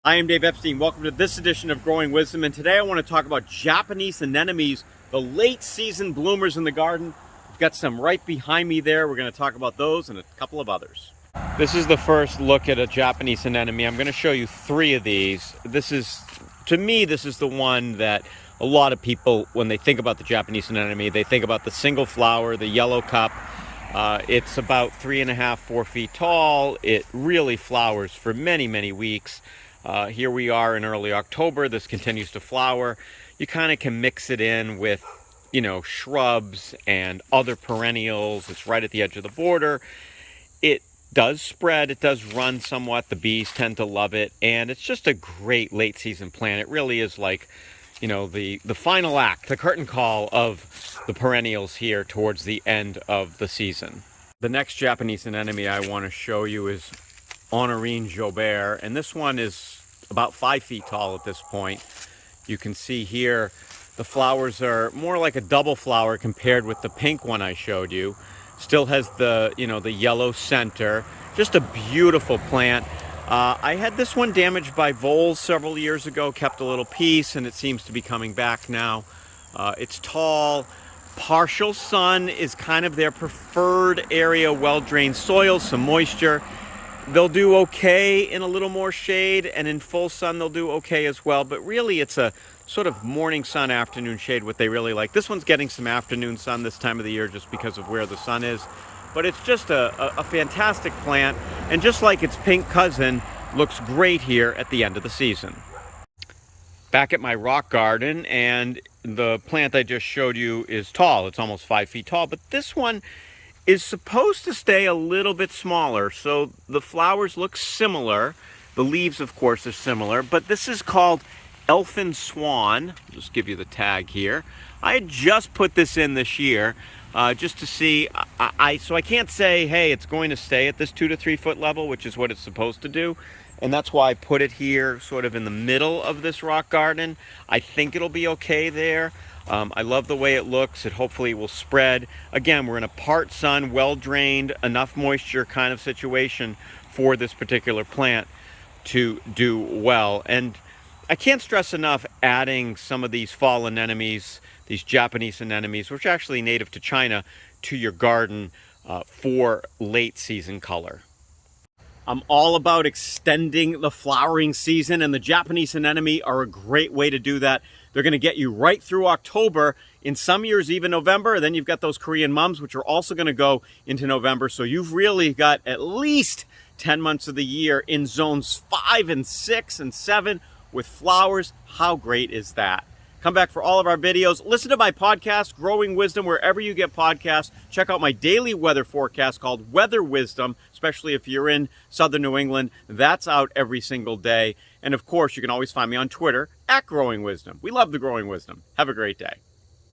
I am Dave Epstein. Welcome to this edition of Growing Wisdom, and today I want to talk about Japanese anemones, the late season bloomers in the garden. We've got some right behind me there. We're going to talk about those and a couple of others. This is the first look at a Japanese anemone. I'm going to show you three of these. To me, this is the one that a lot of people, when they think about the Japanese anemone, they think about the single flower, the yellow cup. It's about 3.5, 4 feet tall. It really flowers for many, many weeks. Here we are in early October. This continues to flower. You kind of can mix it in with, shrubs and other perennials. It's right at the edge of the border. It does spread. It does run somewhat. The bees tend to love it. And it's just a great late season plant. It really is like, the final act, the curtain call of the perennials here towards the end of the season. The next Japanese anemone I want to show you is Honorine Jobert, and this one is about 5 feet tall at this point. You can see here the flowers are more like a double flower compared with the pink one I showed you. Still has the the yellow center. Just a beautiful plant. I had this one damaged by voles several years ago, kept a little piece, and it seems to be coming back now. It's tall. Partial sun is kind of their preferred area, well-drained soil, some moisture. They'll do okay in a little more shade, and in full sun they'll do okay as well, but really it's a sort of morning sun, afternoon shade, what they really like. This one's getting some afternoon sun this time of the year just because of where the sun is, but it's just a fantastic plant, and just like its pink cousin, looks great here at the end of the season. Back at my rock garden, and the plant I just showed you is tall. It's almost 5 feet tall, but this one is supposed to stay a little bit smaller, so the flowers look similar. The leaves, of course, are similar, but this is called Elfin Swan. I'll just give you the tag here. I had just put this in this year just to see. So I can't say, hey, it's going to stay at this 2 to 3 foot level, which is what it's supposed to do. And that's why I put it here sort of in the middle of this rock garden. I think it'll be okay there. I love the way it looks. It hopefully will spread. Again, we're in a part sun, well-drained, enough moisture kind of situation for this particular plant to do well. And I can't stress enough adding some of these fall anemones, these Japanese anemones, which are actually native to China, to your garden for late season color. I'm all about extending the flowering season, and the Japanese anemone are a great way to do that. They're going to get you right through October, in some years even November. Then you've got those Korean mums, which are also going to go into November. So you've really got at least 10 months of the year in zones 5 and 6 and 7 with flowers. How great is that? Come back for all of our videos. Listen to my podcast, Growing Wisdom, wherever you get podcasts. Check out my daily weather forecast called Weather Wisdom, especially if you're in southern New England. That's out every single day. And of course, you can always find me on Twitter at Growing Wisdom. We love the Growing Wisdom. Have a great day.